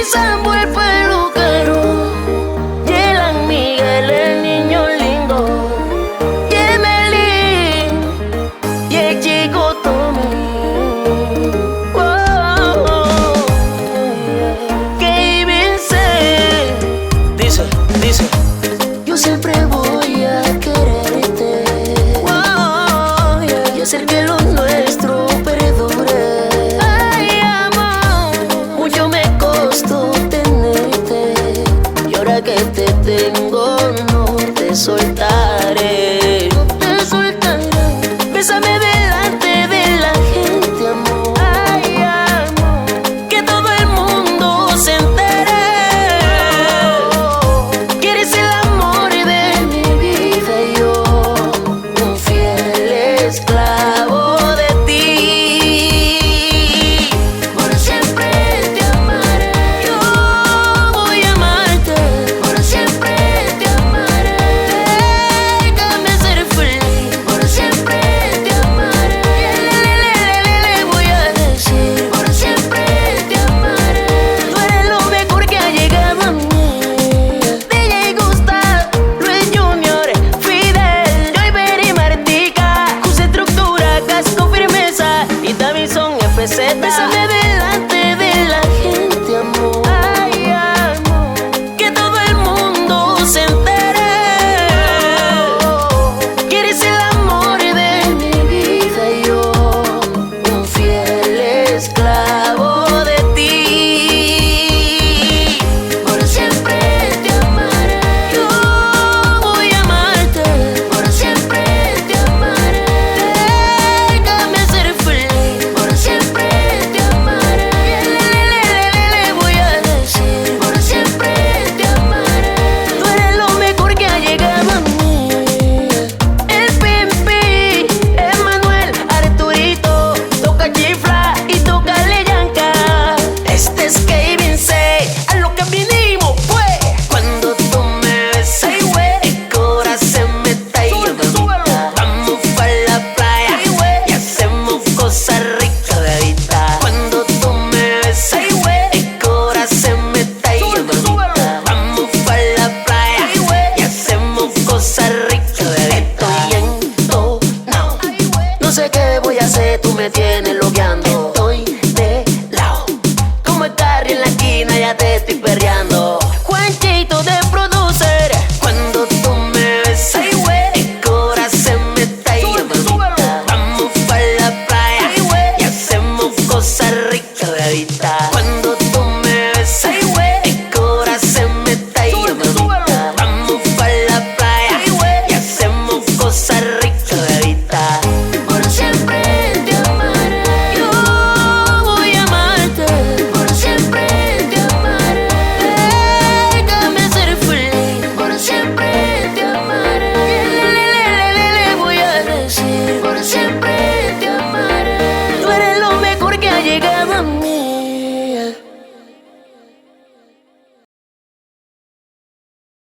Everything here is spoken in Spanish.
Sambo el peluquero, Yelan Miguel el niño lindo, Yemelín y el chico Tommy. Oh, que Vince dice, yo siempre voy a quererte, oh, yeah, y hacer que lo nuestro perdure. Ay, amor, mucho me costó tenerte, y ahora que te tengo no te soltaré, no te soltaré. Bésame delante de la gente, amor. Ay, amor, que todo el mundo se entere. Quieres el amor de mi vida y yo, un fiel esclavo de ti. Por siempre te amaré, yo voy a amarte. Por siempre te amaré, déjame ser feliz. Por siempre te amaré, le voy a decir. Por siempre te amaré, tú eres lo mejor que ha llegado a mí. DJ Gusta, Luis Junior, Fidel, Joy Berry, Martica, José Estructura, Casco Firmeza y Davison FZ. Bésame de